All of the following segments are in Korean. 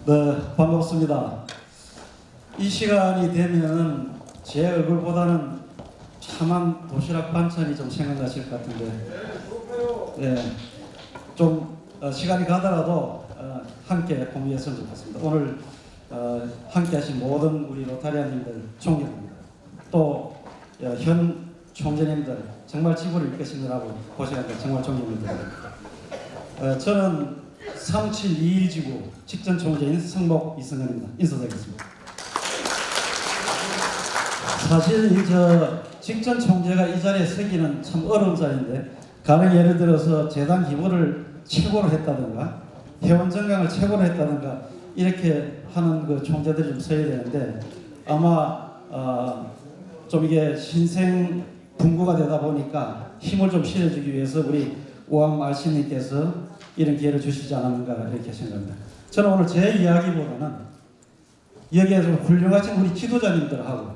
네, 반갑습니다. 이 시간이 되면 제 얼굴보다는 참한 도시락 반찬이 좀 생각나실 것 같은데, 네, 좀 시간이 가더라도 함께 공유했으면 좋겠습니다. 오늘 함께하신 모든 우리 로타리안님들 존경합니다. 또 현 총재님들 정말 지구를 이끄시느라고 고생합니다. 정말 존경합니다. 저는 3721 지구 직전 총재인 성목 이승현입니다. 인사드리겠습니다. 사실 저 직전 총재가 이 자리에 서기는 참 어려운 자리인데, 가령 예를 들어서 재단 기부를 최고로 했다든가 회원 정강을 최고로 했다든가 이렇게 하는 그 총재들이 좀 서야 되는데, 아마 좀 이게 신생 분구가 되다 보니까 힘을 좀 실어주기 위해서 우리 오왕 말씨님께서 이런 기회를 주시지 않았는가 이렇게 생각합니다. 저는 오늘 제 이야기보다는 여기에 좀 훌륭하신 우리 지도자님들하고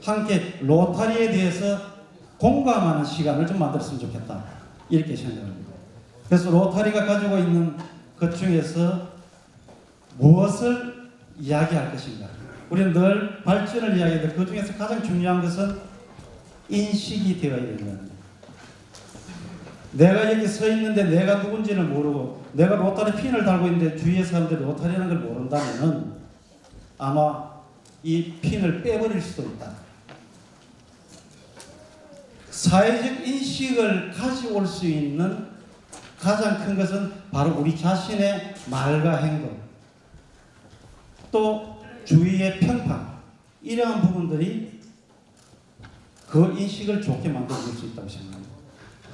함께 로타리에 대해서 공감하는 시간을 좀 만들었으면 좋겠다 이렇게 생각합니다. 그래서 로타리가 가지고 있는 것 중에서 무엇을 이야기할 것인가, 우리는 늘 발전을 이야기하는데 그 중에서 가장 중요한 것은 인식이 되어야 된다. 내가 여기 서 있는데 내가 누군지를 모르고 내가 로타리 핀을 달고 있는데 주위의 사람들이 로타리라는 걸 모른다면 아마 이 핀을 빼버릴 수도 있다. 사회적 인식을 가져올 수 있는 가장 큰 것은 바로 우리 자신의 말과 행동, 또 주위의 평판, 이러한 부분들이 그 인식을 좋게 만들어줄 수 있다고 생각합니다.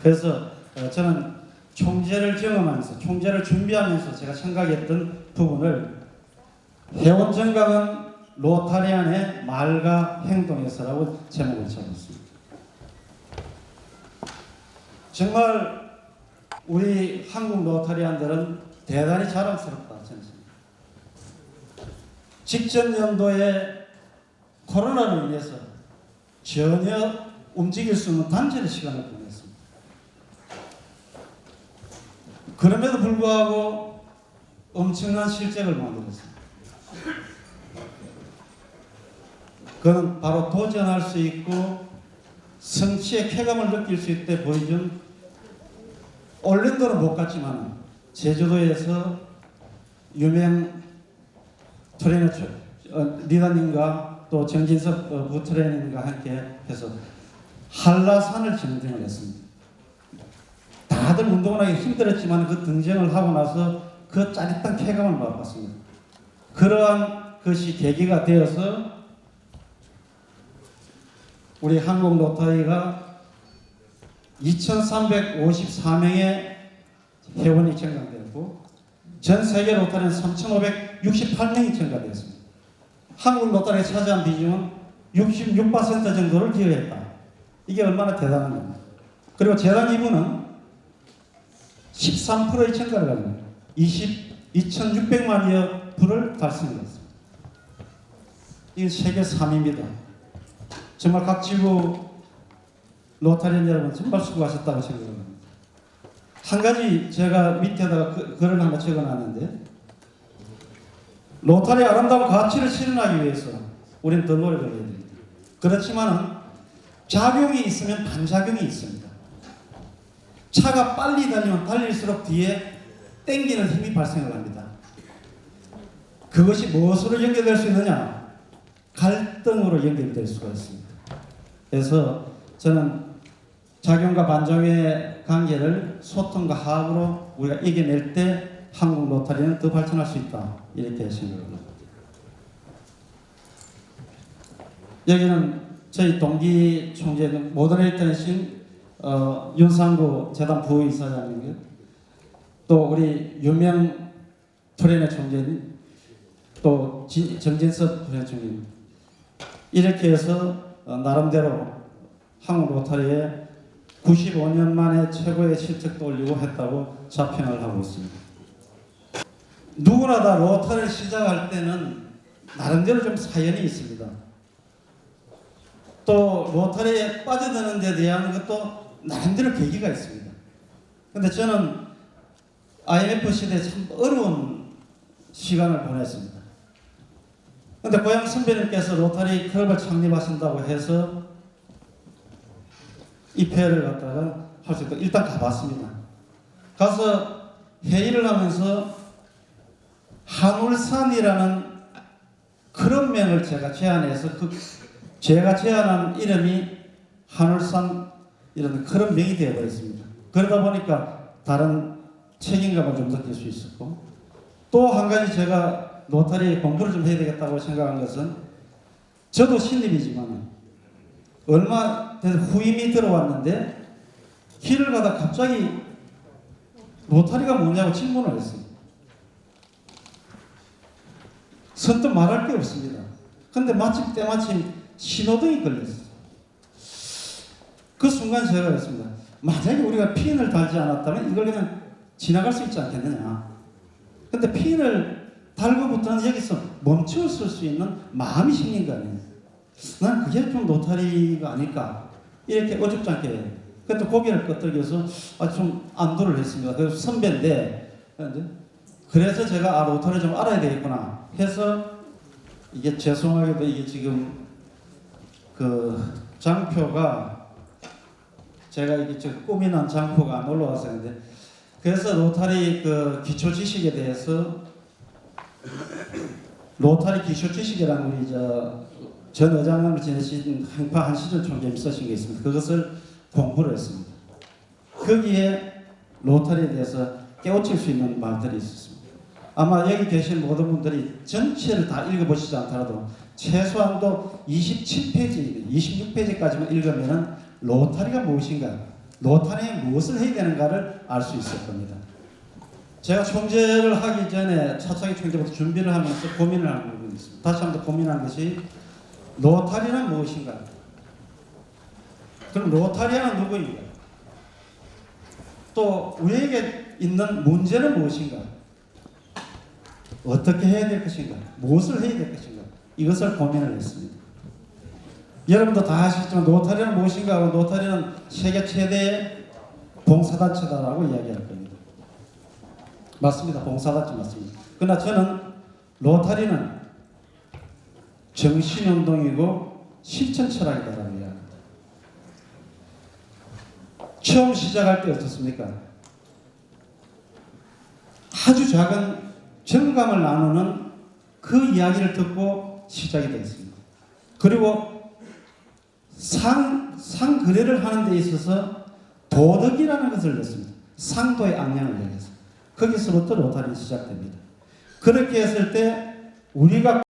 그래서 저는 총재를 경험하면서, 총재를 준비하면서 제가 생각했던 부분을 회원 정강은 로타리안의 말과 행동에서라고 제목을 잡았습니다. 정말 우리 한국 로타리안들은 대단히 자랑스럽다 저는 생각합니다. 직전 연도에 코로나로 인해서 전혀 움직일 수 없는 단절의 시간을 보냈습니다. 그럼에도 불구하고 엄청난 실적을 만들었습니다. 그는 바로 도전할 수 있고 성취의 쾌감을 느낄 수 있게 보여준, 올랜도는 못 갔지만 제주도에서 유명 트레이너 리더님과 또 정진석 부트레이너님과 함께 해서 한라산을 점등을 했습니다. 다들 운동을 하기 힘들었지만 그 등정을 하고 나서 그 짜릿한 쾌감을 맛봤습니다. 그러한 것이 계기가 되어서 우리 한국 로타리가 2354명의 회원이 증가되었고 전 세계 로타리는 3568명이 증가되었습니다. 한국 로타리가 차지한 비중은 66% 정도를 기여했다. 이게 얼마나 대단한 겁니다. 그리고 재단 기부는 13%의 증가를 가지고 2600만여 불을 달성했습니다. 이게 세계 3위입니다. 정말 각 지구 로타리안 여러분 정말 수고하셨다고 생각합니다. 한 가지 제가 밑에다가 글을 하나 적어놨는데, 로타리의 아름다운 가치를 실현하기 위해서 우리는 더 노력을 해야 됩니다. 그렇지만 작용이 있으면 반작용이 있습니다. 차가 빨리 달리면 달릴수록 뒤에 땡기는 힘이 발생을 합니다. 그것이 무엇으로 연결될 수 있느냐? 갈등으로 연결될 수가 있습니다. 그래서 저는 작용과 반작용의 관계를 소통과 화합으로 우리가 이겨낼 때 한국 로타리는 더 발전할 수 있다, 이렇게 생각합니다. 여기는 저희 동기 총재 모더레이터이신 윤상구 재단 부이사장님, 또 우리 유명 트레이너 총재님, 또 정진석 트레이너 총재님, 이렇게 해서 나름대로 한국 로타리에 95년 만에 최고의 실적도 올리고 했다고 자평을 하고 있습니다. 누구나 다 로타리를 시작할 때는 나름대로 좀 사연이 있습니다. 또 로타리에 빠져드는 데 대한 것도 나름대로 계기가 있습니다. 근데 저는 IMF 시대에 참 어려운 시간을 보냈습니다. 근데 고향 선배님께서 로타리 클럽을 창립하신다고 해서 입회를 갖다가 할 수 있도록 일단 가봤습니다. 가서 회의를 하면서 한울산이라는 그런 명을 제가 제안해서 제가 제안한 이름이 한울산 이런 그런 명이 되어버렸습니다. 그러다 보니까 다른 책임감을 좀 느낄 수 있었고, 또 한 가지 제가 로타리 공부를 좀 해야 되겠다고 생각한 것은, 저도 신입이지만 얼마 돼서 후임이 들어왔는데 길을 가다 갑자기 로타리가 뭐냐고 질문을 했어요. 선뜻 말할 게 없습니다. 근데 때마침 신호등이 걸렸어요. 그 순간 제가 그랬습니다. 만약에 우리가 핀을 달지 않았다면 이걸 그냥 지나갈 수 있지 않겠느냐. 근데 핀을 달고부터는 여기서 멈추어 쓸 수 있는 마음이 생긴 거 아니에요. 난 그게 좀 로타리가 아닐까. 이렇게 어줍지 않게. 그때 고개를 끄덕여서 좀 안도를 했습니다. 그래서 선배인데, 그래서 제가 로타리 좀 알아야 되겠구나 해서, 이게 죄송하게도 이게 지금 그 장표가 제가 이게 좀 꾸미는 장표가 안 올라와서 근데, 그래서 로타리 그 기초 지식에 대해서 로타리 기초 지식이라는 우리 전 의장을 지내신 행파 한시준 총재님 쓰신 게 있습니다. 그것을 공부를 했습니다. 거기에 로타리에 대해서 깨우칠 수 있는 말들이 있었습니다. 아마 여기 계신 모든 분들이 전체를 다 읽어보시지 않더라도 최소한도 27페이지, 26페이지까지만 읽으면 로타리가 무엇인가, 로타리에 무엇을 해야 되는가를 알 수 있을 겁니다. 제가 총재를 하기 전에 차차기 총재부터 준비를 하면서 고민을 하는 부분이 있습니다. 다시 한번 고민한 것이 로타리는 무엇인가? 그럼 로타리아는 누구인가? 또 우리에게 있는 문제는 무엇인가? 어떻게 해야 될 것인가? 무엇을 해야 될 것인가? 이것을 고민을 했습니다. 여러분도 다 아시겠지만 로타리는 무엇인가 하고, 로타리는 세계 최대의 봉사단체다라고 이야기할 겁니다. 맞습니다. 봉사단체 맞습니다. 그러나 저는 로타리는 정신운동이고 실천 철학이다라고 이야기합니다. 처음 시작할 때 어떻습니까? 아주 작은 정감을 나누는 그 이야기를 듣고 시작이 되었습니다. 그리고 상거래를 하는 데 있어서 도덕이라는 것을 넣습니다. 상도의 악량을 내려서 거기서부터 로타리는 시작됩니다. 그렇게 했을 때 우리가